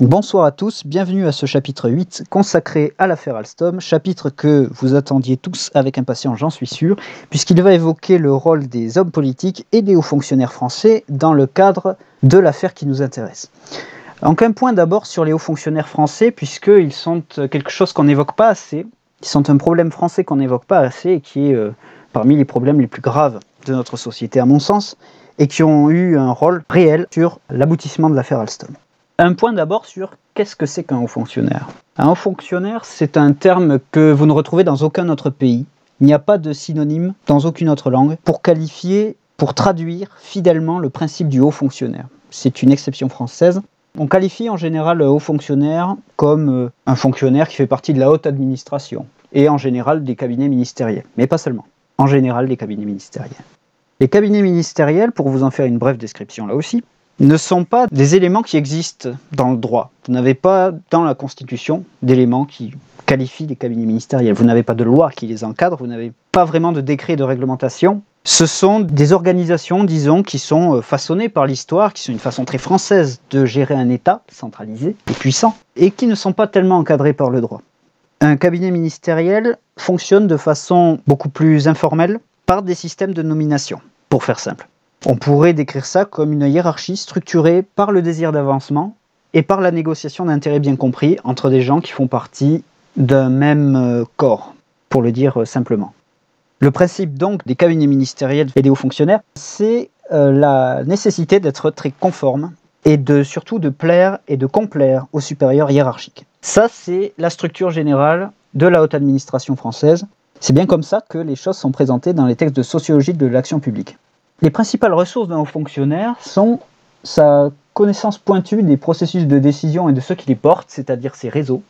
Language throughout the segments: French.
Bonsoir à tous, bienvenue à ce chapitre 8 consacré à l'affaire Alstom, chapitre que vous attendiez tous avec impatience, j'en suis sûr, puisqu'il va évoquer le rôle des hommes politiques et des hauts fonctionnaires français dans le cadre de l'affaire qui nous intéresse. Donc un point d'abord sur les hauts fonctionnaires français, puisqu'ils sont quelque chose qu'on n'évoque pas assez, ils sont un problème français qu'on n'évoque pas assez et qui est parmi les problèmes les plus graves de notre société à mon sens, et qui ont eu un rôle réel sur l'aboutissement de l'affaire Alstom. Un point d'abord sur qu'est-ce que c'est qu'un haut fonctionnaire. Un haut fonctionnaire, c'est un terme que vous ne retrouvez dans aucun autre pays. Il n'y a pas de synonyme dans aucune autre langue pour qualifier, pour traduire fidèlement le principe du haut fonctionnaire. C'est une exception française. On qualifie en général le haut fonctionnaire comme un fonctionnaire qui fait partie de la haute administration et en général des cabinets ministériels, mais pas seulement. En général des cabinets ministériels. Les cabinets ministériels, pour vous en faire une brève description là aussi, ne sont pas des éléments qui existent dans le droit. Vous n'avez pas dans la Constitution d'éléments qui qualifient les cabinets ministériels. Vous n'avez pas de loi qui les encadre, vous n'avez pas vraiment de décret de réglementation. Ce sont des organisations, disons, qui sont façonnées par l'histoire, qui sont une façon très française de gérer un État centralisé et puissant, et qui ne sont pas tellement encadrées par le droit. Un cabinet ministériel fonctionne de façon beaucoup plus informelle par des systèmes de nomination, pour faire simple. On pourrait décrire ça comme une hiérarchie structurée par le désir d'avancement et par la négociation d'intérêts bien compris entre des gens qui font partie d'un même corps, pour le dire simplement. Le principe donc des cabinets ministériels et des hauts fonctionnaires, c'est la nécessité d'être très conforme et surtout de plaire et de complaire aux supérieurs hiérarchiques. Ça, c'est la structure générale de la haute administration française. C'est bien comme ça que les choses sont présentées dans les textes de sociologie de l'action publique. Les principales ressources d'un haut fonctionnaire sont sa connaissance pointue des processus de décision et de ceux qui les portent, c'est-à-dire ses réseaux.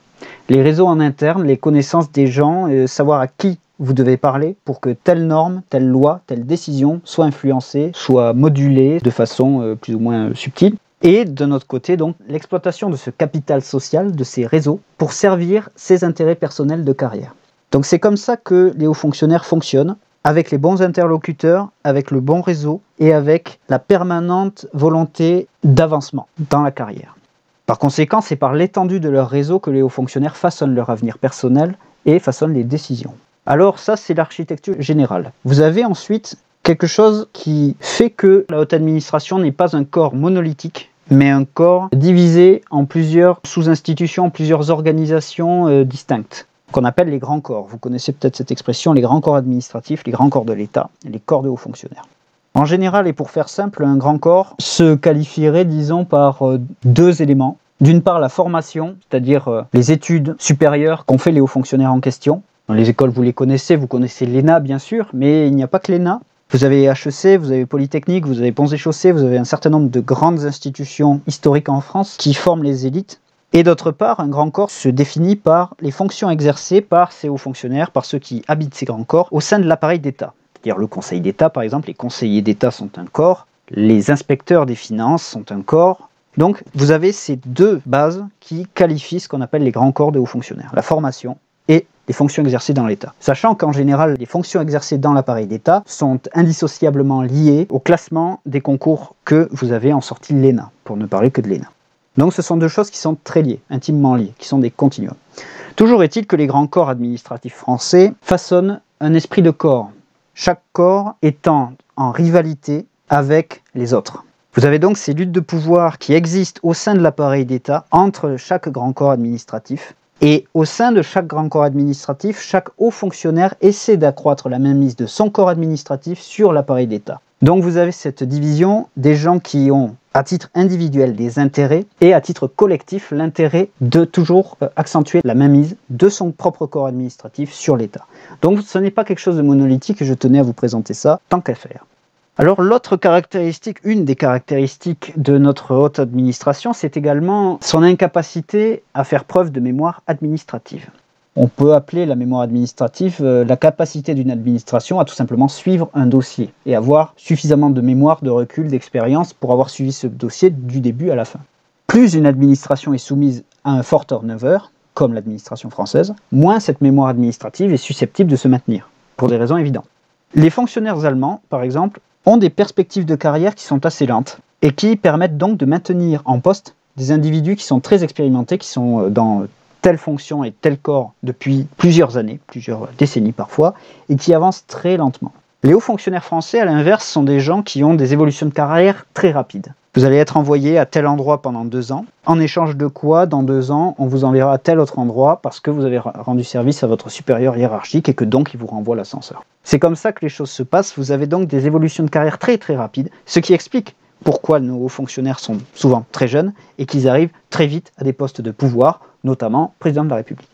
Les réseaux en interne, les connaissances des gens, savoir à qui vous devez parler pour que telle norme, telle loi, telle décision soit influencée, soit modulée de façon plus ou moins subtile. Et d'un autre côté, donc, l'exploitation de ce capital social, de ces réseaux, pour servir ses intérêts personnels de carrière. Donc c'est comme ça que les hauts fonctionnaires fonctionnent, avec les bons interlocuteurs, avec le bon réseau et avec la permanente volonté d'avancement dans la carrière. Par conséquent, c'est par l'étendue de leur réseau que les hauts fonctionnaires façonnent leur avenir personnel et façonnent les décisions. Alors ça, c'est l'architecture générale. Vous avez ensuite quelque chose qui fait que la haute administration n'est pas un corps monolithique, mais un corps divisé en plusieurs sous-institutions, plusieurs organisations distinctes, qu'on appelle les grands corps. Vous connaissez peut-être cette expression, les grands corps administratifs, les grands corps de l'État, les corps de hauts fonctionnaires. En général, et pour faire simple, un grand corps se qualifierait, disons, par deux éléments. D'une part, la formation, c'est-à-dire les études supérieures qu'ont fait les hauts fonctionnaires en question. Dans les écoles, vous les connaissez, vous connaissez l'ENA, bien sûr, mais il n'y a pas que l'ENA. Vous avez HEC, vous avez Polytechnique, vous avez Ponts et Chaussées, vous avez un certain nombre de grandes institutions historiques en France qui forment les élites. Et d'autre part, un grand corps se définit par les fonctions exercées par ces hauts fonctionnaires, par ceux qui habitent ces grands corps, au sein de l'appareil d'État. C'est-à-dire le Conseil d'État, par exemple, les conseillers d'État sont un corps, les inspecteurs des finances sont un corps. Donc, vous avez ces deux bases qui qualifient ce qu'on appelle les grands corps de hauts fonctionnaires, la formation et les fonctions exercées dans l'État. Sachant qu'en général, les fonctions exercées dans l'appareil d'État sont indissociablement liées au classement des concours que vous avez en sortie de l'ENA, pour ne parler que de l'ENA. Donc ce sont deux choses qui sont très liées, intimement liées, qui sont des continuums. Toujours est-il que les grands corps administratifs français façonnent un esprit de corps, chaque corps étant en rivalité avec les autres. Vous avez donc ces luttes de pouvoir qui existent au sein de l'appareil d'État entre chaque grand corps administratif. Et au sein de chaque grand corps administratif, chaque haut fonctionnaire essaie d'accroître la mainmise de son corps administratif sur l'appareil d'État. Donc vous avez cette division des gens qui ont à titre individuel des intérêts et à titre collectif l'intérêt de toujours accentuer la mainmise de son propre corps administratif sur l'État. Donc ce n'est pas quelque chose de monolithique et je tenais à vous présenter ça tant qu'à faire. Alors l'autre caractéristique, une des caractéristiques de notre haute administration, c'est également son incapacité à faire preuve de mémoire administrative. On peut appeler la mémoire administrative la capacité d'une administration à tout simplement suivre un dossier et avoir suffisamment de mémoire, de recul, d'expérience pour avoir suivi ce dossier du début à la fin. Plus une administration est soumise à un fort turnover, comme l'administration française, moins cette mémoire administrative est susceptible de se maintenir, pour des raisons évidentes. Les fonctionnaires allemands, par exemple, ont des perspectives de carrière qui sont assez lentes et qui permettent donc de maintenir en poste des individus qui sont très expérimentés, qui sont dans telle fonction et tel corps depuis plusieurs années, plusieurs décennies parfois, et qui avancent très lentement. Les hauts fonctionnaires français, à l'inverse, sont des gens qui ont des évolutions de carrière très rapides. Vous allez être envoyé à tel endroit pendant 2 ans, en échange de quoi, dans 2 ans, on vous enverra à tel autre endroit parce que vous avez rendu service à votre supérieur hiérarchique et que donc il vous renvoie l'ascenseur. C'est comme ça que les choses se passent, vous avez donc des évolutions de carrière très très rapides, ce qui explique pourquoi nos hauts fonctionnaires sont souvent très jeunes et qu'ils arrivent très vite à des postes de pouvoir, notamment président de la République.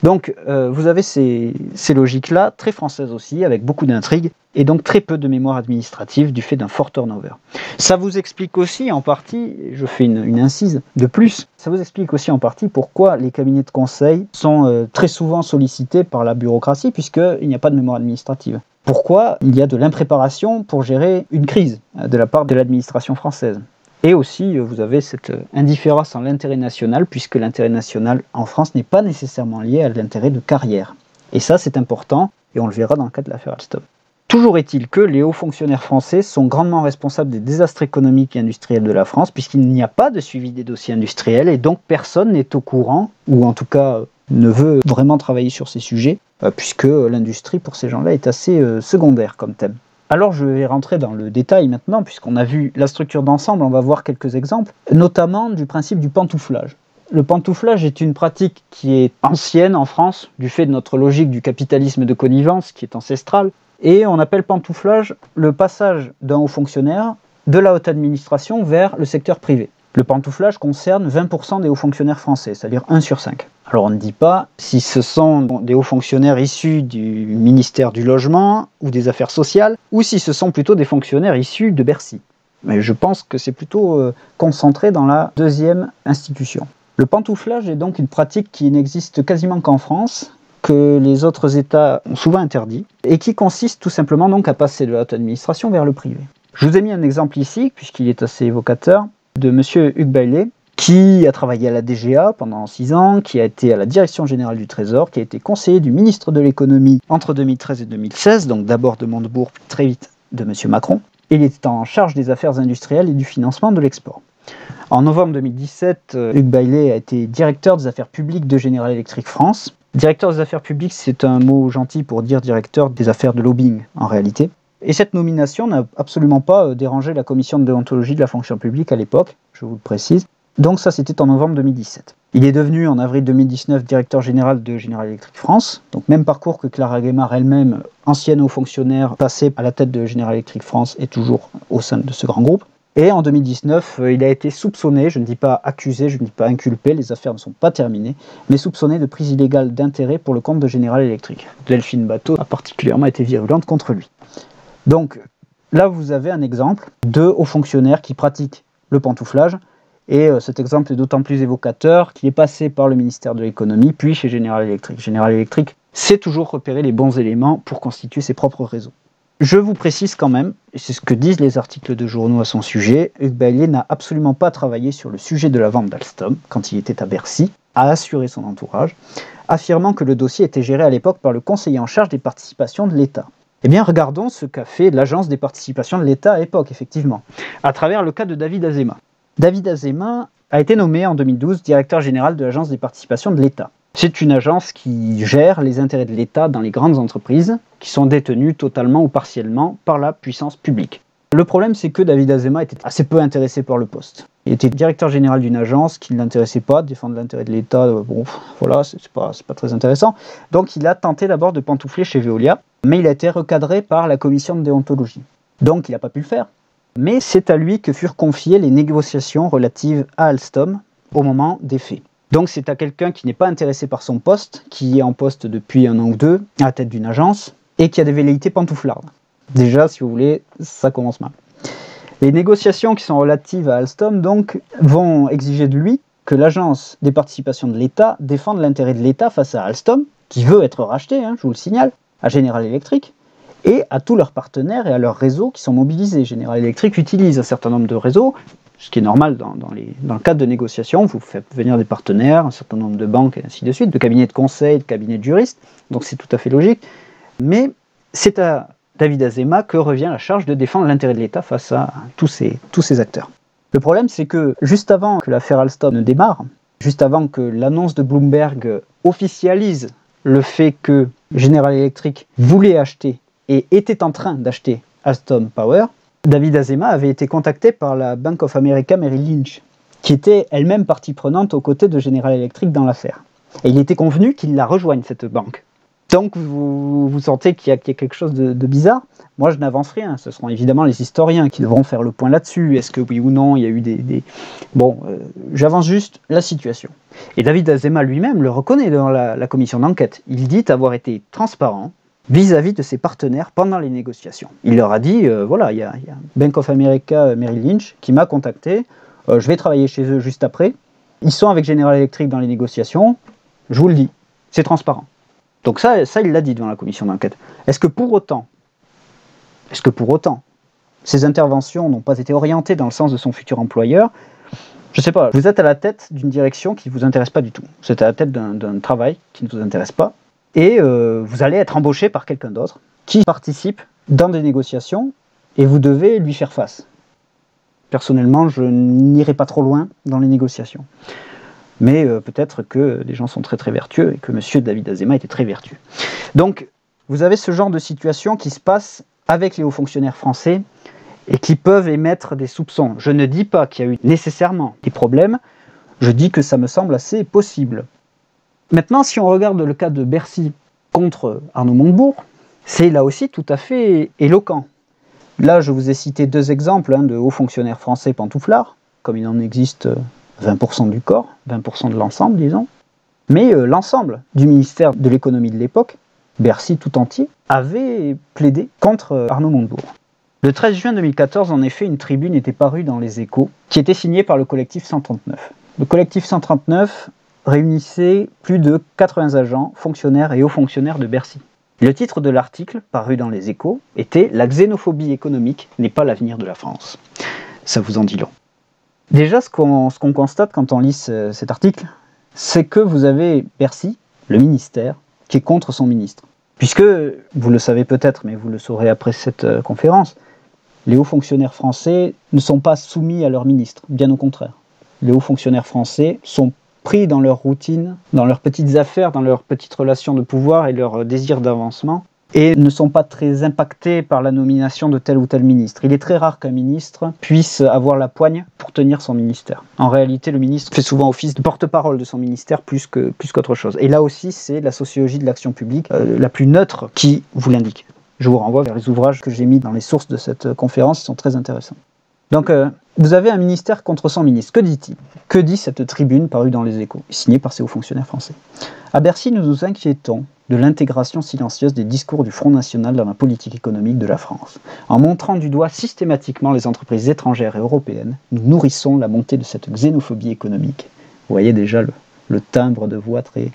Donc vous avez ces logiques-là, très françaises aussi, avec beaucoup d'intrigues, et donc très peu de mémoire administrative du fait d'un fort turnover. Ça vous explique aussi en partie, je fais une incise de plus, ça vous explique aussi en partie pourquoi les cabinets de conseil sont très souvent sollicités par la bureaucratie, puisqu'il n'y a pas de mémoire administrative. Pourquoi il y a de l'impréparation pour gérer une crise de la part de l'administration française. Et aussi, vous avez cette indifférence en l'intérêt national, puisque l'intérêt national en France n'est pas nécessairement lié à l'intérêt de carrière. Et ça, c'est important, et on le verra dans le cas de l'affaire Alstom. Toujours est-il que les hauts fonctionnaires français sont grandement responsables des désastres économiques et industriels de la France, puisqu'il n'y a pas de suivi des dossiers industriels, et donc personne n'est au courant, ou en tout cas ne veut vraiment travailler sur ces sujets, puisque l'industrie pour ces gens-là est assez secondaire comme thème. Alors je vais rentrer dans le détail maintenant, puisqu'on a vu la structure d'ensemble, on va voir quelques exemples, notamment du principe du pantouflage. Le pantouflage est une pratique qui est ancienne en France, du fait de notre logique du capitalisme de connivence, qui est ancestrale, et on appelle pantouflage le passage d'un haut fonctionnaire de la haute administration vers le secteur privé. Le pantouflage concerne 20% des hauts fonctionnaires français, c'est-à-dire 1 sur 5. Alors on ne dit pas si ce sont des hauts fonctionnaires issus du ministère du Logement ou des Affaires sociales, ou si ce sont plutôt des fonctionnaires issus de Bercy. Mais je pense que c'est plutôt concentré dans la deuxième institution. Le pantouflage est donc une pratique qui n'existe quasiment qu'en France, que les autres États ont souvent interdit, et qui consiste tout simplement donc à passer de la haute administration vers le privé. Je vous ai mis un exemple ici, puisqu'il est assez évocateur, de M. Hugues Baillet, qui a travaillé à la DGA pendant 6 ans, qui a été à la Direction Générale du Trésor, qui a été conseiller du ministre de l'Économie entre 2013 et 2016, donc d'abord de Montebourg, puis très vite de M. Macron, et il était en charge des affaires industrielles et du financement de l'export. En novembre 2017, Hugues Baillet a été directeur des affaires publiques de General Electric France. Directeur des affaires publiques, c'est un mot gentil pour dire directeur des affaires de lobbying, en réalité. Et cette nomination n'a absolument pas dérangé la commission de déontologie de la fonction publique à l'époque, je vous le précise. Donc ça, c'était en novembre 2017. Il est devenu, en avril 2019, directeur général de General Electric France. Donc même parcours que Clara Guémard elle-même, ancienne haut fonctionnaire, passée à la tête de General Electric France, est toujours au sein de ce grand groupe. Et en 2019, il a été soupçonné, je ne dis pas accusé, je ne dis pas inculpé, les affaires ne sont pas terminées, mais soupçonné de prise illégale d'intérêt pour le compte de General Electric. Delphine Bateau a particulièrement été virulente contre lui. Donc là, vous avez un exemple de hauts fonctionnaires qui pratiquent le pantouflage, et cet exemple est d'autant plus évocateur qu'il est passé par le ministère de l'économie, puis chez General Electric. General Electric sait toujours repérer les bons éléments pour constituer ses propres réseaux. Je vous précise quand même, et c'est ce que disent les articles de journaux à son sujet, Hugues Baillet n'a absolument pas travaillé sur le sujet de la vente d'Alstom, quand il était à Bercy, a assuré son entourage, affirmant que le dossier était géré à l'époque par le conseiller en charge des participations de l'État. Eh bien, regardons ce qu'a fait l'Agence des participations de l'État à l'époque, effectivement, à travers le cas de David Azéma. David Azéma a été nommé en 2012 directeur général de l'Agence des participations de l'État. C'est une agence qui gère les intérêts de l'État dans les grandes entreprises, qui sont détenues totalement ou partiellement par la puissance publique. Le problème, c'est que David Azéma était assez peu intéressé par le poste. Il était directeur général d'une agence qui ne l'intéressait pas, défendre l'intérêt de l'État, bon, voilà, c'est pas très intéressant. Donc il a tenté d'abord de pantoufler chez Veolia, mais il a été recadré par la commission de déontologie. Donc il n'a pas pu le faire. Mais c'est à lui que furent confiées les négociations relatives à Alstom au moment des faits. Donc c'est à quelqu'un qui n'est pas intéressé par son poste, qui est en poste depuis 1 an ou 2, à la tête d'une agence, et qui a des velléités pantouflardes. Déjà, si vous voulez, ça commence mal. Les négociations qui sont relatives à Alstom, donc, vont exiger de lui que l'agence des participations de l'État défende l'intérêt de l'État face à Alstom, qui veut être racheté, je vous le signale, à General Electric, et à tous leurs partenaires et à leurs réseaux qui sont mobilisés. General Electric utilise un certain nombre de réseaux, ce qui est normal dans le cadre de négociations. Vous faites venir des partenaires, un certain nombre de banques et ainsi de suite, de cabinets de conseil, de cabinets de juristes, donc c'est tout à fait logique. Mais c'est à David Azéma que revient la charge de défendre l'intérêt de l'État face à tous ces acteurs. Le problème, c'est que juste avant que l'affaire Alstom ne démarre, juste avant que l'annonce de Bloomberg officialise le fait que General Electric voulait acheter et était en train d'acheter Alstom Power, David Azema avait été contacté par la Bank of America Merrill Lynch, qui était elle-même partie prenante aux côtés de General Electric dans l'affaire. Et il était convenu qu'il la rejoigne, cette banque. Donc vous sentez qu'il y a quelque chose de bizarre. Moi, je n'avance rien. Ce seront évidemment les historiens qui devront faire le point là-dessus. Est-ce que oui ou non, il y a eu des... Bon, j'avance juste la situation. Et David Azema lui-même le reconnaît dans la commission d'enquête. Il dit avoir été transparent vis-à-vis de ses partenaires pendant les négociations. Il leur a dit, voilà, il y a Bank of America Merrill Lynch qui m'a contacté, je vais travailler chez eux juste après. Ils sont avec General Electric dans les négociations, je vous le dis, c'est transparent. Donc ça il l'a dit devant la commission d'enquête. Est-ce que pour autant, ces interventions n'ont pas été orientées dans le sens de son futur employeur? Je ne sais pas, vous êtes à la tête d'une direction qui ne vous intéresse pas du tout. Vous êtes à la tête d'un travail qui ne vous intéresse pas. Et vous allez être embauché par quelqu'un d'autre qui participe dans des négociations et vous devez lui faire face. Personnellement, je n'irai pas trop loin dans les négociations. Mais peut-être que les gens sont très très vertueux et que M. David Azema était très vertueux. Donc, vous avez ce genre de situation qui se passe avec les hauts fonctionnaires français et qui peuvent émettre des soupçons. Je ne dis pas qu'il y a eu nécessairement des problèmes, je dis que ça me semble assez possible. Maintenant, si on regarde le cas de Bercy contre Arnaud Montebourg, c'est là aussi tout à fait éloquent. Là, je vous ai cité deux exemples de hauts fonctionnaires français pantouflards, comme il en existe 20% du corps, 20% de l'ensemble, disons. Mais l'ensemble du ministère de l'économie de l'époque, Bercy tout entier, avait plaidé contre Arnaud Montebourg. Le 13 juin 2014, en effet, une tribune était parue dans les Échos, qui était signée par le collectif 139. Le collectif 139 réunissait plus de 80 agents, fonctionnaires et hauts fonctionnaires de Bercy. Le titre de l'article, paru dans les Échos, était « La xénophobie économique n'est pas l'avenir de la France ». Ça vous en dit long. Déjà, ce qu'on constate quand on lit cet article, c'est que vous avez Bercy, le ministère, qui est contre son ministre. Puisque, vous le savez peut-être, mais vous le saurez après cette conférence, les hauts fonctionnaires français ne sont pas soumis à leur ministre, bien au contraire. Les hauts fonctionnaires français sont pris dans leur routine, dans leurs petites affaires, dans leurs petites relations de pouvoir et leur désir d'avancement, et ne sont pas très impactés par la nomination de tel ou tel ministre. Il est très rare qu'un ministre puisse avoir la poigne pour tenir son ministère. En réalité, le ministre fait souvent office de porte-parole de son ministère plus qu'autre chose. Et là aussi, c'est la sociologie de l'action publique la plus neutre qui vous l'indique. Je vous renvoie vers les ouvrages que j'ai mis dans les sources de cette conférence, qui sont très intéressants. Donc, vous avez un ministère contre son ministre. Que dit-il? Que dit cette tribune parue dans les Échos, signée par ces hauts fonctionnaires français? À Bercy, nous nous inquiétons de l'intégration silencieuse des discours du Front National dans la politique économique de la France. En montrant du doigt systématiquement les entreprises étrangères et européennes, nous nourrissons la montée de cette xénophobie économique. Vous voyez déjà le timbre de voix très,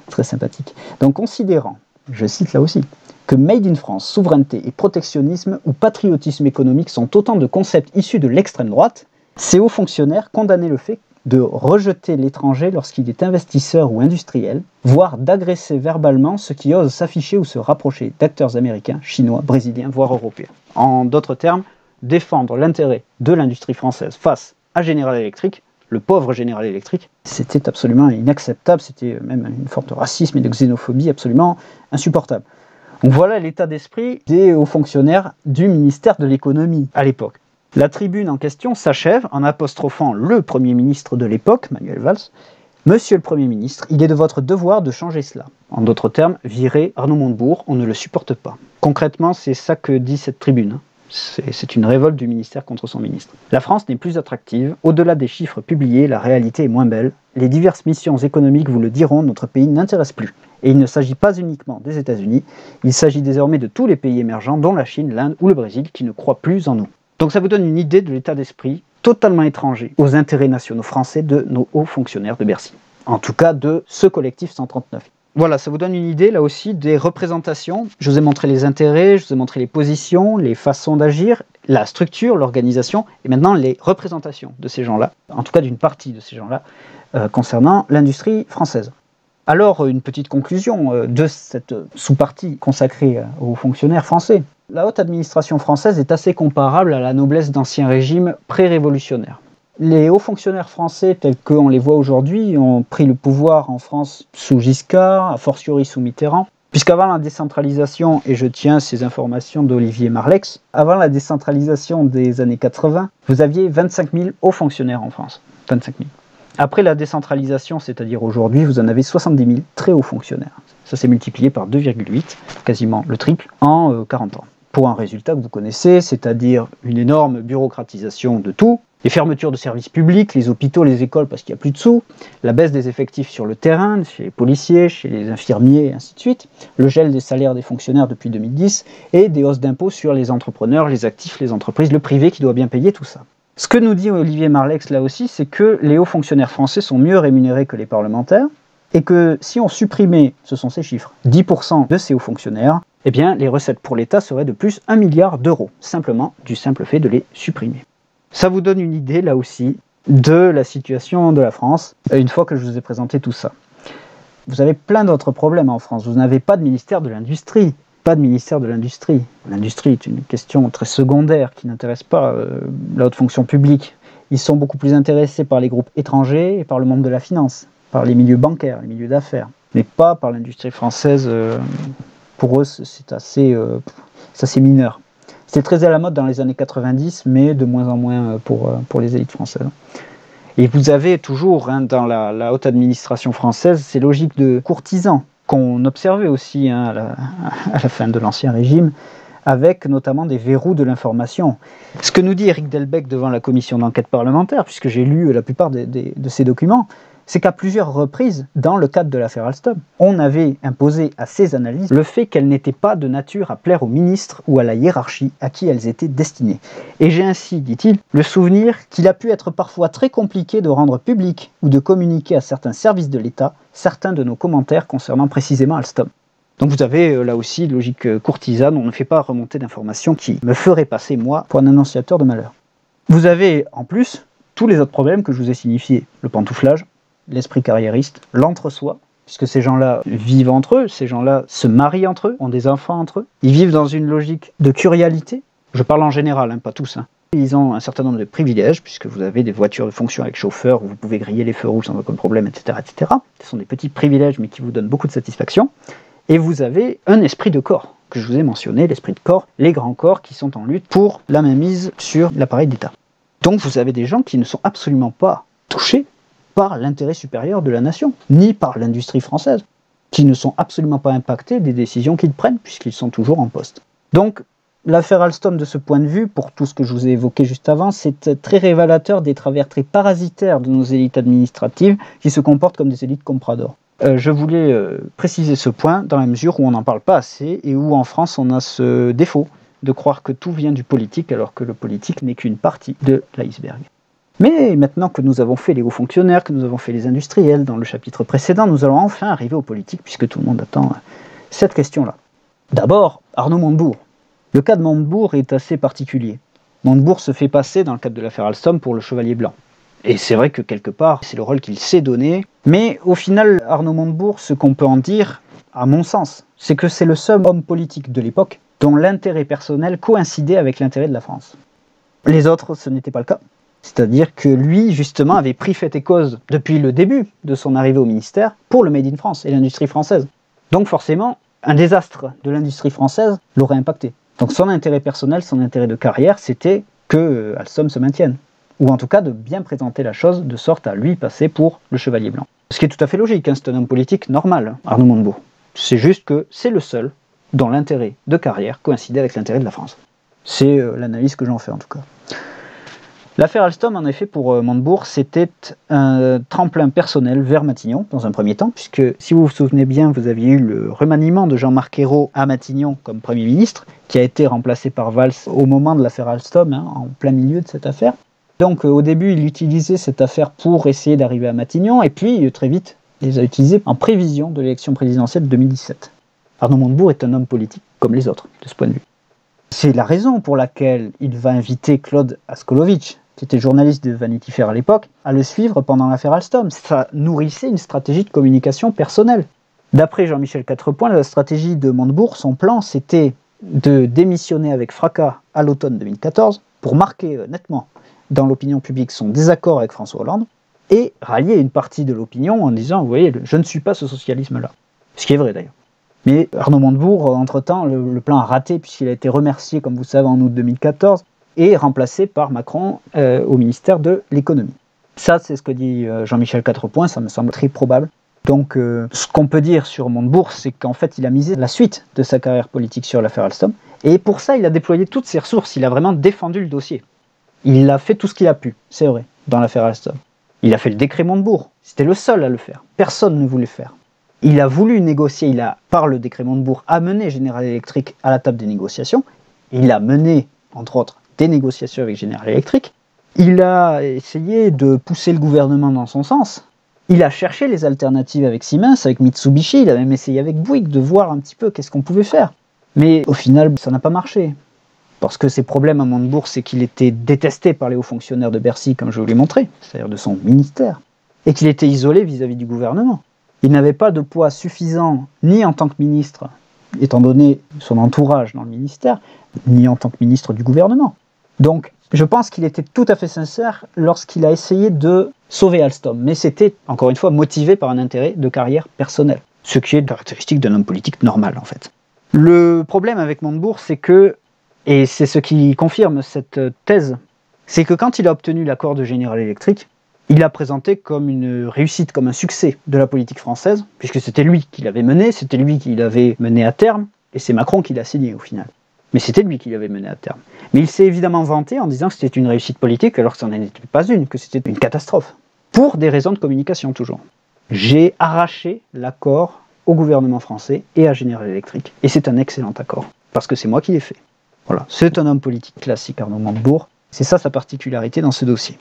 très sympathique. Donc, considérant, je cite là aussi, que Made in France, souveraineté et protectionnisme ou patriotisme économique sont autant de concepts issus de l'extrême droite, ces hauts fonctionnaires condamnaient le fait de rejeter l'étranger lorsqu'il est investisseur ou industriel, voire d'agresser verbalement ceux qui osent s'afficher ou se rapprocher d'acteurs américains, chinois, brésiliens, voire européens. En d'autres termes, défendre l'intérêt de l'industrie française face à General Electric, le pauvre General Electric, c'était absolument inacceptable, c'était même une forme de racisme et de xénophobie absolument insupportable. Donc voilà l'état d'esprit des hauts fonctionnaires du ministère de l'économie à l'époque. La tribune en question s'achève en apostrophant le Premier ministre de l'époque, Manuel Valls. « Monsieur le Premier ministre, il est de votre devoir de changer cela. En d'autres termes, virer Arnaud Montebourg, on ne le supporte pas. » Concrètement, c'est ça que dit cette tribune. C'est une révolte du ministère contre son ministre. La France n'est plus attractive. Au-delà des chiffres publiés, la réalité est moins belle. Les diverses missions économiques vous le diront, notre pays n'intéresse plus. Et il ne s'agit pas uniquement des États-Unis, il s'agit désormais de tous les pays émergents, dont la Chine, l'Inde ou le Brésil, qui ne croient plus en nous. Donc ça vous donne une idée de l'état d'esprit totalement étranger aux intérêts nationaux français de nos hauts fonctionnaires de Bercy. En tout cas de ce collectif 139. Voilà, ça vous donne une idée là aussi des représentations. Je vous ai montré les intérêts, je vous ai montré les positions, les façons d'agir, la structure, l'organisation, et maintenant les représentations de ces gens-là, en tout cas d'une partie de ces gens-là, concernant l'industrie française. Alors, une petite conclusion de cette sous-partie consacrée aux fonctionnaires français. La haute administration française est assez comparable à la noblesse d'ancien régime pré-révolutionnaire. Les hauts fonctionnaires français tels qu'on les voit aujourd'hui ont pris le pouvoir en France sous Giscard, a fortiori sous Mitterrand, puisqu'avant la décentralisation, et je tiens ces informations d'Olivier Marleix, avant la décentralisation des années 80, vous aviez 25 000 hauts fonctionnaires en France. 25 000. Après la décentralisation, c'est-à-dire aujourd'hui, vous en avez 70 000 très hauts fonctionnaires. Ça s'est multiplié par 2,8, quasiment le triple, en 40 ans. Pour un résultat que vous connaissez, c'est-à-dire une énorme bureaucratisation de tout, les fermetures de services publics, les hôpitaux, les écoles parce qu'il n'y a plus de sous, la baisse des effectifs sur le terrain, chez les policiers, chez les infirmiers, et ainsi de suite, le gel des salaires des fonctionnaires depuis 2010, et des hausses d'impôts sur les entrepreneurs, les actifs, les entreprises, le privé qui doit bien payer tout ça. Ce que nous dit Olivier Marleix là aussi, c'est que les hauts fonctionnaires français sont mieux rémunérés que les parlementaires, et que si on supprimait, ce sont ces chiffres, 10% de ces hauts fonctionnaires, eh bien les recettes pour l'État seraient de plus 1 milliard d'euros, simplement du simple fait de les supprimer. Ça vous donne une idée là aussi de la situation de la France, une fois que je vous ai présenté tout ça. Vous avez plein d'autres problèmes en France, vous n'avez pas de ministère de l'Industrie. Pas de ministère de l'Industrie. L'industrie est une question très secondaire qui n'intéresse pas la haute fonction publique. Ils sont beaucoup plus intéressés par les groupes étrangers et par le monde de la finance, par les milieux bancaires, les milieux d'affaires, mais pas par l'industrie française. Pour eux, c'est assez mineur. C'était très à la mode dans les années 90, mais de moins en moins pour les élites françaises. Et vous avez toujours, dans la haute administration française, ces logiques de courtisans, qu'on observait aussi à la fin de l'Ancien Régime, avec notamment des verrous de l'information. Ce que nous dit Éric Delbecq devant la commission d'enquête parlementaire, puisque j'ai lu la plupart de ces documents, c'est qu'à plusieurs reprises, dans le cadre de l'affaire Alstom, on avait imposé à ces analyses le fait qu'elles n'étaient pas de nature à plaire aux ministres ou à la hiérarchie à qui elles étaient destinées. Et j'ai ainsi, dit-il, le souvenir qu'il a pu être parfois très compliqué de rendre public ou de communiquer à certains services de l'État certains de nos commentaires concernant précisément Alstom. Donc vous avez là aussi une logique courtisane, on ne fait pas remonter d'informations qui me feraient passer, moi, pour un annonciateur de malheur. Vous avez en plus tous les autres problèmes que je vous ai signifiés, le pantouflage, l'esprit carriériste, l'entre-soi, puisque ces gens-là vivent entre eux, ces gens-là se marient entre eux, ont des enfants entre eux, ils vivent dans une logique de curialité, je parle en général, pas tous. Ils ont un certain nombre de privilèges, puisque vous avez des voitures de fonction avec chauffeur, où vous pouvez griller les feux rouges sans aucun problème, etc., etc. Ce sont des petits privilèges, mais qui vous donnent beaucoup de satisfaction. Et vous avez un esprit de corps, que je vous ai mentionné, l'esprit de corps, les grands corps qui sont en lutte pour la mainmise sur l'appareil d'État. Donc vous avez des gens qui ne sont absolument pas touchés par l'intérêt supérieur de la nation, ni par l'industrie française, qui ne sont absolument pas impactés des décisions qu'ils prennent, puisqu'ils sont toujours en poste. Donc, l'affaire Alstom, de ce point de vue, pour tout ce que je vous ai évoqué juste avant, c'est très révélateur des travers très parasitaires de nos élites administratives, qui se comportent comme des élites compradors. Je voulais préciser ce point, dans la mesure où on n'en parle pas assez, et où en France on a ce défaut de croire que tout vient du politique, alors que le politique n'est qu'une partie de l'iceberg. Mais maintenant que nous avons fait les hauts fonctionnaires, que nous avons fait les industriels dans le chapitre précédent, nous allons enfin arriver aux politiques, puisque tout le monde attend cette question-là. D'abord, Arnaud Montebourg. Le cas de Montebourg est assez particulier. Montebourg se fait passer, dans le cadre de l'affaire Alstom, pour le chevalier blanc. Et c'est vrai que quelque part, c'est le rôle qu'il s'est donné. Mais au final, Arnaud Montebourg, ce qu'on peut en dire, à mon sens, c'est que c'est le seul homme politique de l'époque dont l'intérêt personnel coïncidait avec l'intérêt de la France. Les autres, ce n'était pas le cas. C'est-à-dire que lui, justement, avait pris fait et cause, depuis le début de son arrivée au ministère, pour le Made in France et l'industrie française. Donc forcément, un désastre de l'industrie française l'aurait impacté. Donc son intérêt personnel, son intérêt de carrière, c'était que Alstom se maintienne. Ou en tout cas de bien présenter la chose de sorte à lui passer pour le chevalier blanc. Ce qui est tout à fait logique, c'est un homme politique normal, Arnaud Montebourg. C'est juste que c'est le seul dont l'intérêt de carrière coïncidait avec l'intérêt de la France. C'est l'analyse que j'en fais en tout cas. L'affaire Alstom, en effet, pour Montebourg, c'était un tremplin personnel vers Matignon, dans un premier temps, puisque, si vous vous souvenez bien, vous aviez eu le remaniement de Jean-Marc Ayrault à Matignon comme Premier ministre, qui a été remplacé par Valls au moment de l'affaire Alstom, en plein milieu de cette affaire. Donc, au début, il utilisait cette affaire pour essayer d'arriver à Matignon, et puis, très vite, il les a utilisés en prévision de l'élection présidentielle de 2017. Arnaud Montebourg est un homme politique comme les autres, de ce point de vue. C'est la raison pour laquelle il va inviter Claude Askolovitch, qui était journaliste de Vanity Fair à l'époque, à le suivre pendant l'affaire Alstom. Ça nourrissait une stratégie de communication personnelle. D'après Jean-Michel Quatrepoint, la stratégie de Montebourg, son plan, c'était de démissionner avec fracas à l'automne 2014 pour marquer nettement dans l'opinion publique son désaccord avec François Hollande et rallier une partie de l'opinion en disant « Vous voyez, je ne suis pas ce socialisme-là ». Ce qui est vrai d'ailleurs. Mais Arnaud Montebourg, entre-temps, le plan a raté puisqu'il a été remercié, comme vous savez, en août 2014 et remplacé par Macron au ministère de l'économie. Ça, c'est ce que dit Jean-Michel Quatrepoint, ça me semble très probable. Donc, ce qu'on peut dire sur Montebourg, c'est qu'en fait, il a misé la suite de sa carrière politique sur l'affaire Alstom. Et pour ça, il a déployé toutes ses ressources, il a vraiment défendu le dossier. Il a fait tout ce qu'il a pu, c'est vrai, dans l'affaire Alstom. Il a fait le décret Montebourg, c'était le seul à le faire. Personne ne voulait le faire. Il a voulu négocier, il a, par le décret Montebourg, amené General Electric à la table des négociations. Il a mené, entre autres, des négociations avec General Electric. Il a essayé de pousser le gouvernement dans son sens. Il a cherché les alternatives avec Siemens, avec Mitsubishi, il a même essayé avec Bouygues de voir un petit peu qu'est-ce qu'on pouvait faire. Mais au final, ça n'a pas marché. Parce que ses problèmes à Montebourg, c'est qu'il était détesté par les hauts fonctionnaires de Bercy, comme je vous l'ai montré, c'est-à-dire de son ministère, et qu'il était isolé vis-à-vis du gouvernement. Il n'avait pas de poids suffisant, ni en tant que ministre, étant donné son entourage dans le ministère, ni en tant que ministre du gouvernement. Donc, je pense qu'il était tout à fait sincère lorsqu'il a essayé de sauver Alstom. Mais c'était, encore une fois, motivé par un intérêt de carrière personnelle. Ce qui est caractéristique d'un homme politique normal, en fait. Le problème avec Montebourg, c'est que, et c'est ce qui confirme cette thèse, c'est que quand il a obtenu l'accord de General Electric, il l'a présenté comme une réussite, comme un succès de la politique française, puisque c'était lui qui l'avait mené, c'était lui qui l'avait mené à terme, et c'est Macron qui l'a signé au final. Mais c'était lui qui l'avait mené à terme. Mais il s'est évidemment vanté en disant que c'était une réussite politique, alors que ça n'en était pas une, que c'était une catastrophe. Pour des raisons de communication, toujours. J'ai arraché l'accord au gouvernement français et à General Electric. Et c'est un excellent accord, parce que c'est moi qui l'ai fait. Voilà, c'est un homme politique classique, Arnaud Montebourg. C'est ça sa particularité dans ce dossier.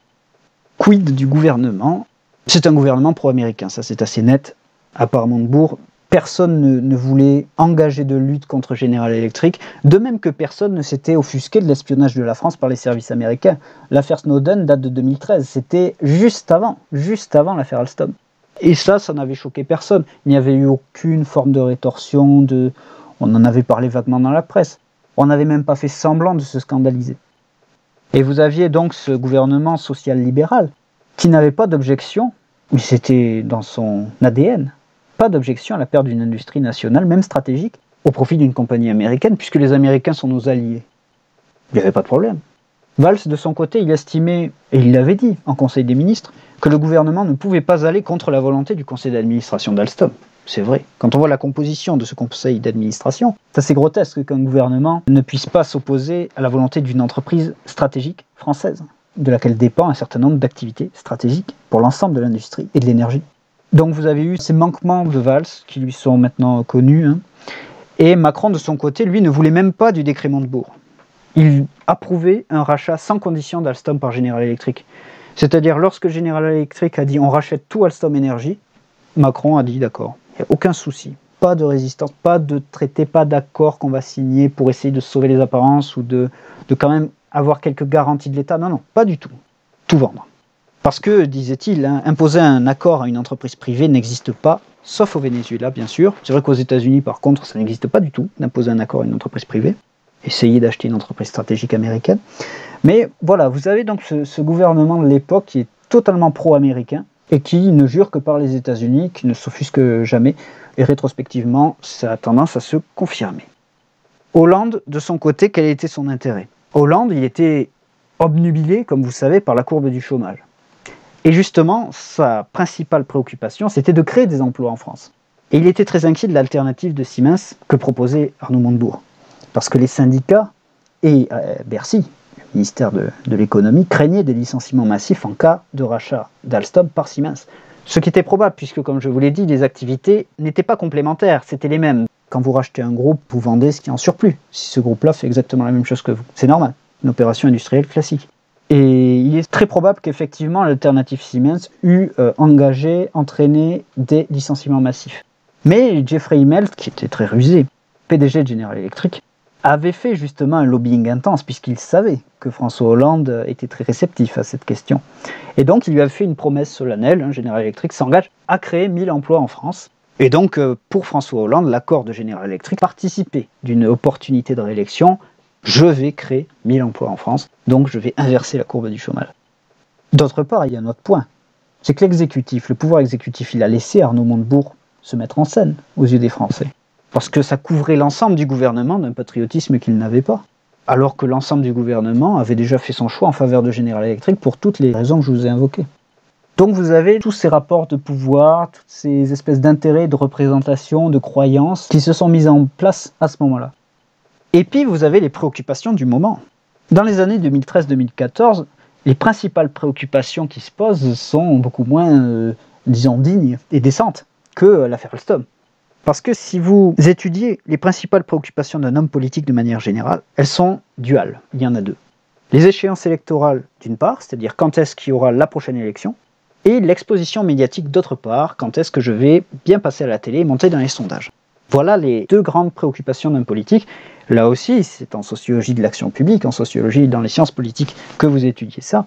Quid du gouvernement? C'est un gouvernement pro-américain, ça c'est assez net. À part Montebourg, personne ne voulait engager de lutte contre General Electric, de même que personne ne s'était offusqué de l'espionnage de la France par les services américains. L'affaire Snowden date de 2013, c'était juste avant l'affaire Alstom. Et ça n'avait choqué personne. Il n'y avait eu aucune forme de rétorsion, on en avait parlé vaguement dans la presse. On n'avait même pas fait semblant de se scandaliser. Et vous aviez donc ce gouvernement social-libéral qui n'avait pas d'objection, mais c'était dans son ADN, pas d'objection à la perte d'une industrie nationale, même stratégique, au profit d'une compagnie américaine, puisque les Américains sont nos alliés. Il n'y avait pas de problème. Valls, de son côté, il estimait, et il l'avait dit en Conseil des ministres, que le gouvernement ne pouvait pas aller contre la volonté du conseil d'administration d'Alstom. C'est vrai. Quand on voit la composition de ce conseil d'administration, c'est assez grotesque qu'un gouvernement ne puisse pas s'opposer à la volonté d'une entreprise stratégique française, de laquelle dépend un certain nombre d'activités stratégiques pour l'ensemble de l'industrie et de l'énergie. Donc vous avez eu ces manquements de Valls, qui lui sont maintenant connus, et Macron, de son côté, lui, ne voulait même pas du décret Montebourg. Il approuvait un rachat sans condition d'Alstom par General Electric. C'est-à-dire, lorsque General Electric a dit « on rachète tout Alstom Énergie », Macron a dit « d'accord, il n'y a aucun souci, pas de résistance, pas de traité, pas d'accord qu'on va signer pour essayer de sauver les apparences ou de quand même avoir quelques garanties de l'État. Non, non, pas du tout. Tout vendre. » Parce que, disait-il, imposer un accord à une entreprise privée n'existe pas, sauf au Venezuela, bien sûr. C'est vrai qu'aux États-Unis, par contre, ça n'existe pas du tout, d'imposer un accord à une entreprise privée. Essayer d'acheter une entreprise stratégique américaine. Mais voilà, vous avez donc ce gouvernement de l'époque qui est totalement pro-américain et qui ne jure que par les États-Unis, qui ne s'offusque jamais. Et rétrospectivement, ça a tendance à se confirmer. Hollande, de son côté, quel était son intérêt? Hollande, il était obnubilé, comme vous savez, par la courbe du chômage. Et justement, sa principale préoccupation, c'était de créer des emplois en France. Et il était très inquiet de l'alternative de Siemens que proposait Arnaud Montebourg. Parce que les syndicats et Bercy, le ministère de l'économie, craignaient des licenciements massifs en cas de rachat d'Alstom par Siemens. Ce qui était probable, puisque comme je vous l'ai dit, les activités n'étaient pas complémentaires, c'était les mêmes. Quand vous rachetez un groupe, vous vendez ce qui est en surplus. Si ce groupe-là fait exactement la même chose que vous, c'est normal, une opération industrielle classique. Et il est très probable qu'effectivement l'alternative Siemens eût entraîné des licenciements massifs. Mais Jeffrey Immelt, qui était très rusé, PDG de General Electric, avait fait justement un lobbying intense, puisqu'il savait que François Hollande était très réceptif à cette question. Et donc il lui avait fait une promesse solennelle, General Electric s'engage à créer 1000 emplois en France. Et donc pour François Hollande, l'accord de General Electric participait d'une opportunité de réélection. Je vais créer 1000 emplois en France, donc je vais inverser la courbe du chômage. D'autre part, il y a un autre point, c'est que l'exécutif, le pouvoir exécutif, il a laissé Arnaud Montebourg se mettre en scène aux yeux des Français. Parce que ça couvrait l'ensemble du gouvernement d'un patriotisme qu'il n'avait pas. Alors que l'ensemble du gouvernement avait déjà fait son choix en faveur de General Electric pour toutes les raisons que je vous ai invoquées. Donc vous avez tous ces rapports de pouvoir, toutes ces espèces d'intérêts, de représentation, de croyances qui se sont mises en place à ce moment-là. Et puis vous avez les préoccupations du moment. Dans les années 2013-2014, les principales préoccupations qui se posent sont beaucoup moins, disons, dignes et décentes que l'affaire Alstom. Parce que si vous étudiez les principales préoccupations d'un homme politique de manière générale, elles sont duales, il y en a deux. Les échéances électorales d'une part, c'est-à-dire quand est-ce qu'il y aura la prochaine élection, et l'exposition médiatique d'autre part, quand est-ce que je vais bien passer à la télé et monter dans les sondages. Voilà les deux grandes préoccupations d'un politique. Là aussi, c'est en sociologie de l'action publique, en sociologie dans les sciences politiques que vous étudiez ça.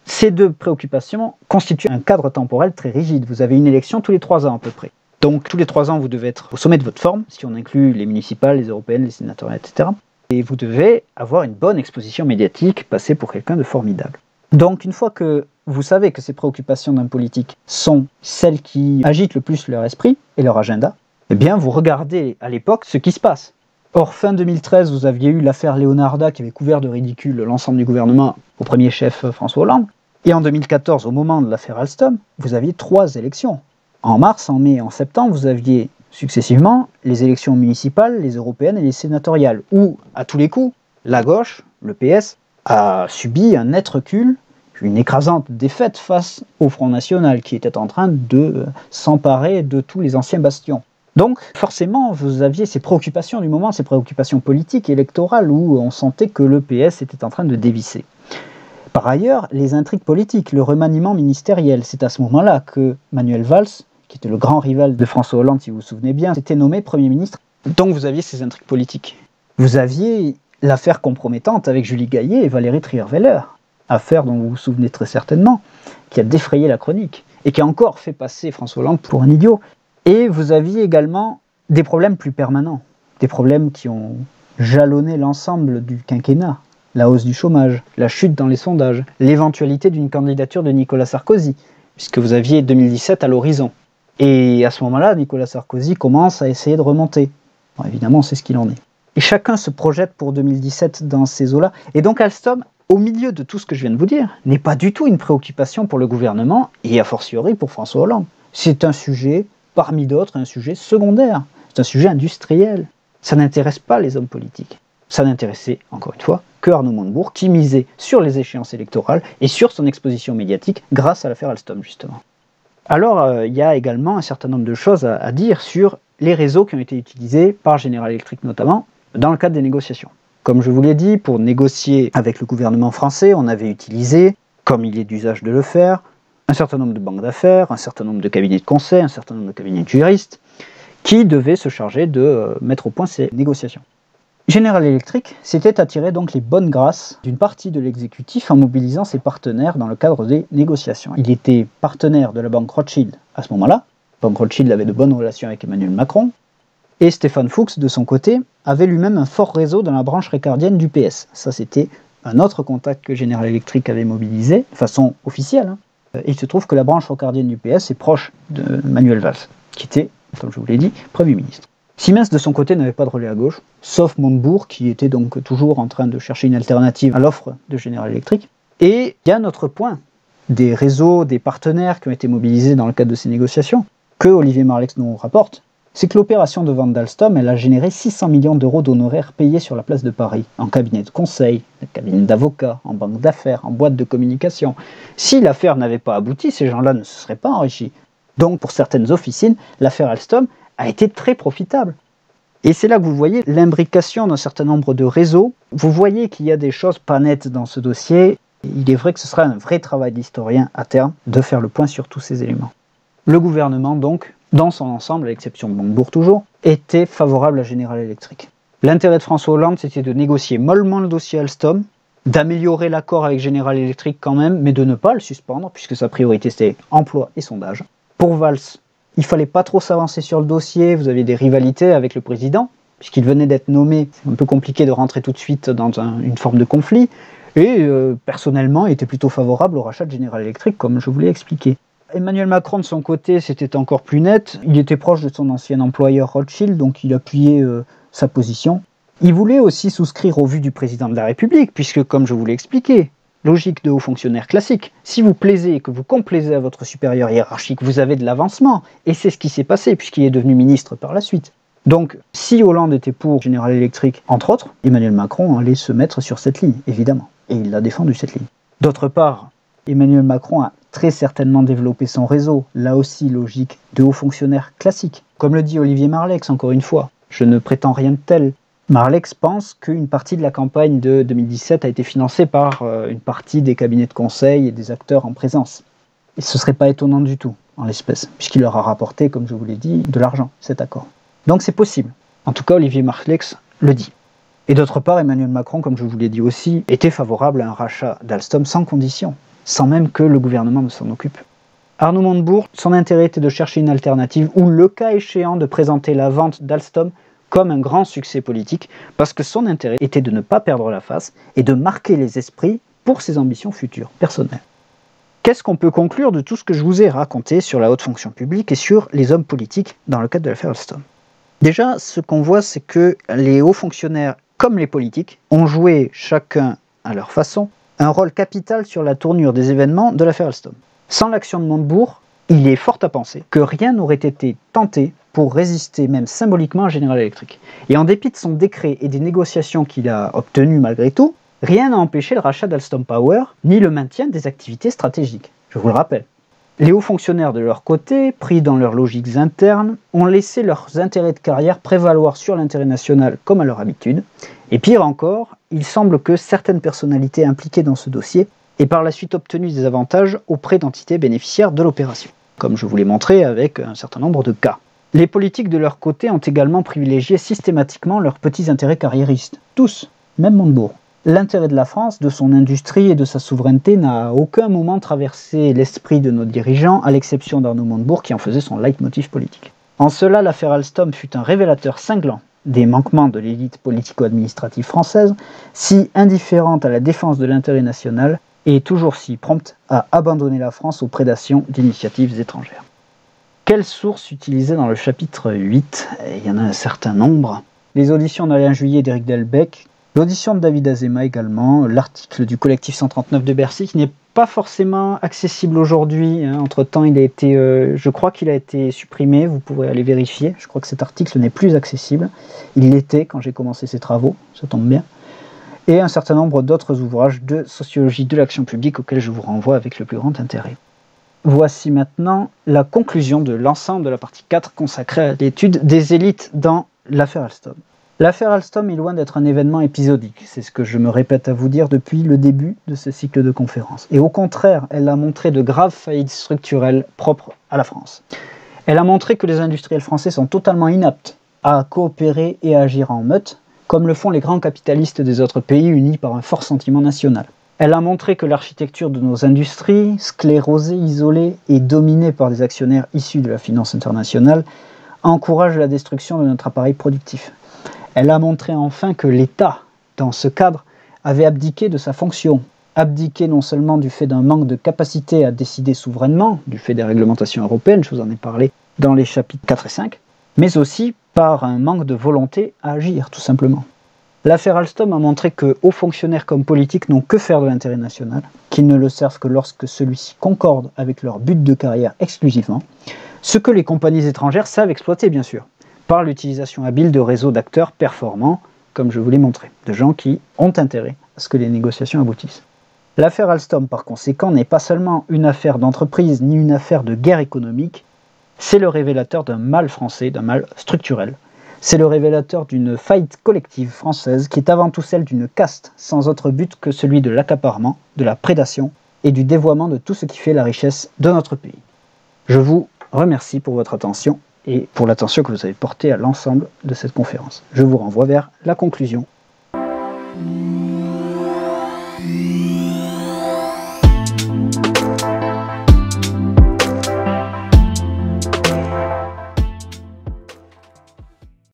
Ces deux préoccupations constituent un cadre temporel très rigide. Vous avez une élection tous les 3 ans à peu près. Donc tous les 3 ans, vous devez être au sommet de votre forme, si on inclut les municipales, les européennes, les sénatoriales, etc. Et vous devez avoir une bonne exposition médiatique, passer pour quelqu'un de formidable. Donc une fois que vous savez que ces préoccupations d'un politique sont celles qui agitent le plus leur esprit et leur agenda, eh bien vous regardez à l'époque ce qui se passe. Or, fin 2013, vous aviez eu l'affaire Leonarda qui avait couvert de ridicule l'ensemble du gouvernement, au premier chef François Hollande. Et en 2014, au moment de l'affaire Alstom, vous aviez 3 élections. En mars, en mai et en septembre, vous aviez successivement les élections municipales, les européennes et les sénatoriales, où, à tous les coups, la gauche, le PS, a subi un net recul, une écrasante défaite face au Front National, qui était en train de s'emparer de tous les anciens bastions. Donc, forcément, vous aviez ces préoccupations du moment, ces préoccupations politiques et électorales, où on sentait que le PS était en train de dévisser. Par ailleurs, les intrigues politiques, le remaniement ministériel, c'est à ce moment-là que Manuel Valls, qui était le grand rival de François Hollande, si vous vous souvenez bien, était nommé Premier ministre. Donc vous aviez ces intrigues politiques. Vous aviez l'affaire compromettante avec Julie Gaillet et Valérie Trierweiler, affaire dont vous vous souvenez très certainement, qui a défrayé la chronique, et qui a encore fait passer François Hollande pour un idiot. Et vous aviez également des problèmes plus permanents, des problèmes qui ont jalonné l'ensemble du quinquennat. La hausse du chômage, la chute dans les sondages, l'éventualité d'une candidature de Nicolas Sarkozy, puisque vous aviez 2017 à l'horizon. Et à ce moment-là, Nicolas Sarkozy commence à essayer de remonter. Bon, évidemment, c'est ce qu'il en est. Et chacun se projette pour 2017 dans ces eaux-là. Et donc Alstom, au milieu de tout ce que je viens de vous dire, n'est pas du tout une préoccupation pour le gouvernement, et a fortiori pour François Hollande. C'est un sujet, parmi d'autres, un sujet secondaire. C'est un sujet industriel. Ça n'intéresse pas les hommes politiques. Ça n'intéressait, encore une fois, que Arnaud Montebourg, qui misait sur les échéances électorales et sur son exposition médiatique grâce à l'affaire Alstom, justement. Alors, il y a également un certain nombre de choses à dire sur les réseaux qui ont été utilisés par General Electric notamment, dans le cadre des négociations. Comme je vous l'ai dit, pour négocier avec le gouvernement français, on avait utilisé, comme il est d'usage de le faire, un certain nombre de banques d'affaires, un certain nombre de cabinets de conseil, un certain nombre de cabinets de juristes, qui devaient se charger de mettre au point ces négociations. General Electric s'était attiré donc les bonnes grâces d'une partie de l'exécutif en mobilisant ses partenaires dans le cadre des négociations. Il était partenaire de la banque Rothschild à ce moment-là. La banque Rothschild avait de bonnes relations avec Emmanuel Macron. Et Stéphane Fuchs, de son côté, avait lui-même un fort réseau dans la branche ricardienne du PS. Ça, c'était un autre contact que General Electric avait mobilisé, de façon officielle. Et il se trouve que la branche ricardienne du PS est proche de Manuel Valls, qui était, comme je vous l'ai dit, Premier ministre. Siemens, de son côté, n'avait pas de relais à gauche, sauf Montebourg, qui était donc toujours en train de chercher une alternative à l'offre de General Electric. Et il y a un autre point, des réseaux, des partenaires qui ont été mobilisés dans le cadre de ces négociations, que Olivier Marleix nous rapporte, c'est que l'opération de vente d'Alstom, elle a généré 600 millions d'euros d'honoraires payés sur la place de Paris, en cabinet de conseil, en cabinet d'avocats, en banque d'affaires, en boîte de communication. Si l'affaire n'avait pas abouti, ces gens-là ne se seraient pas enrichis. Donc, pour certaines officines, l'affaire Alstom a été très profitable. Et c'est là que vous voyez l'imbrication d'un certain nombre de réseaux. Vous voyez qu'il y a des choses pas nettes dans ce dossier. Il est vrai que ce sera un vrai travail d'historien à terme de faire le point sur tous ces éléments. Le gouvernement, donc, dans son ensemble, à l'exception de Montebourg toujours, était favorable à General Electric. L'intérêt de François Hollande, c'était de négocier mollement le dossier Alstom, d'améliorer l'accord avec General Electric quand même, mais de ne pas le suspendre, puisque sa priorité c'était emploi et sondage. Pour Valls, il fallait pas trop s'avancer sur le dossier, vous aviez des rivalités avec le président, puisqu'il venait d'être nommé. C'est un peu compliqué de rentrer tout de suite dans une forme de conflit. Et personnellement, il était plutôt favorable au rachat de General Electric, comme je vous l'ai expliqué. Emmanuel Macron, de son côté, c'était encore plus net. Il était proche de son ancien employeur Rothschild, donc il appuyait sa position. Il voulait aussi souscrire aux vues du président de la République, puisque, comme je vous l'ai expliqué, logique de haut fonctionnaire classique, si vous plaisez et que vous complaisez à votre supérieur hiérarchique, vous avez de l'avancement. Et c'est ce qui s'est passé, puisqu'il est devenu ministre par la suite. Donc, si Hollande était pour General Electric, entre autres, Emmanuel Macron allait se mettre sur cette ligne, évidemment. Et il a défendu cette ligne. D'autre part, Emmanuel Macron a très certainement développé son réseau, là aussi logique de haut fonctionnaire classique. Comme le dit Olivier Marleix, encore une fois, je ne prétends rien de tel. Marleix pense qu'une partie de la campagne de 2017 a été financée par une partie des cabinets de conseil et des acteurs en présence. Et ce ne serait pas étonnant du tout, en l'espèce, puisqu'il leur a rapporté, comme je vous l'ai dit, de l'argent, cet accord. Donc c'est possible. En tout cas, Olivier Marleix le dit. Et d'autre part, Emmanuel Macron, comme je vous l'ai dit aussi, était favorable à un rachat d'Alstom sans condition, sans même que le gouvernement ne s'en occupe. Arnaud Montebourg, son intérêt était de chercher une alternative ou, le cas échéant, de présenter la vente d'Alstom comme un grand succès politique, parce que son intérêt était de ne pas perdre la face et de marquer les esprits pour ses ambitions futures, personnelles. Qu'est-ce qu'on peut conclure de tout ce que je vous ai raconté sur la haute fonction publique et sur les hommes politiques dans le cadre de l'affaire Alstom? Déjà, ce qu'on voit, c'est que les hauts fonctionnaires, comme les politiques, ont joué, chacun à leur façon, un rôle capital sur la tournure des événements de l'affaire Alstom. Sans l'action de Montebourg, il est fort à penser que rien n'aurait été tenté pour résister même symboliquement à General Electric. Et en dépit de son décret et des négociations qu'il a obtenues malgré tout, rien n'a empêché le rachat d'Alstom Power, ni le maintien des activités stratégiques. Je vous le rappelle. Les hauts fonctionnaires de leur côté, pris dans leurs logiques internes, ont laissé leurs intérêts de carrière prévaloir sur l'intérêt national comme à leur habitude. Et pire encore, il semble que certaines personnalités impliquées dans ce dossier aient par la suite obtenu des avantages auprès d'entités bénéficiaires de l'opération, comme je vous l'ai montré avec un certain nombre de cas. Les politiques de leur côté ont également privilégié systématiquement leurs petits intérêts carriéristes. Tous, même Montebourg. L'intérêt de la France, de son industrie et de sa souveraineté n'a à aucun moment traversé l'esprit de nos dirigeants, à l'exception d'Arnaud Montebourg qui en faisait son leitmotiv politique. En cela, l'affaire Alstom fut un révélateur cinglant des manquements de l'élite politico-administrative française, si indifférente à la défense de l'intérêt national et toujours si prompte à abandonner la France aux prédations d'initiatives étrangères. Quelles sources utiliser dans le chapitre 8? Il y en a un certain nombre. Les auditions d'Alain Juillet et d'Éric Delbecq, l'audition de David Azéma également, l'article du collectif 139 de Bercy qui n'est pas forcément accessible aujourd'hui. Entre-temps, je crois qu'il a été supprimé, vous pourrez aller vérifier. Je crois que cet article n'est plus accessible. Il l'était quand j'ai commencé ces travaux, ça tombe bien. Et un certain nombre d'autres ouvrages de sociologie de l'action publique auxquels je vous renvoie avec le plus grand intérêt. Voici maintenant la conclusion de l'ensemble de la partie 4 consacrée à l'étude des élites dans l'affaire Alstom. L'affaire Alstom est loin d'être un événement épisodique, c'est ce que je me répète à vous dire depuis le début de ce cycle de conférences. Et au contraire, elle a montré de graves faillites structurelles propres à la France. Elle a montré que les industriels français sont totalement inaptes à coopérer et à agir en meute, comme le font les grands capitalistes des autres pays unis par un fort sentiment national. Elle a montré que l'architecture de nos industries, sclérosée, isolée et dominée par des actionnaires issus de la finance internationale, encourage la destruction de notre appareil productif. Elle a montré enfin que l'État, dans ce cadre, avait abdiqué de sa fonction. Abdiqué non seulement du fait d'un manque de capacité à décider souverainement, du fait des réglementations européennes, je vous en ai parlé dans les chapitres 4 et 5, mais aussi par un manque de volonté à agir, tout simplement. L'affaire Alstom a montré que hauts fonctionnaires comme politiques n'ont que faire de l'intérêt national, qu'ils ne le servent que lorsque celui-ci concorde avec leur but de carrière exclusivement, ce que les compagnies étrangères savent exploiter bien sûr, par l'utilisation habile de réseaux d'acteurs performants, comme je vous l'ai montré, de gens qui ont intérêt à ce que les négociations aboutissent. L'affaire Alstom, par conséquent, n'est pas seulement une affaire d'entreprise, ni une affaire de guerre économique, c'est le révélateur d'un mal français, d'un mal structurel. C'est le révélateur d'une faillite collective française qui est avant tout celle d'une caste, sans autre but que celui de l'accaparement, de la prédation et du dévoiement de tout ce qui fait la richesse de notre pays. Je vous remercie pour votre attention et pour l'attention que vous avez portée à l'ensemble de cette conférence. Je vous renvoie vers la conclusion.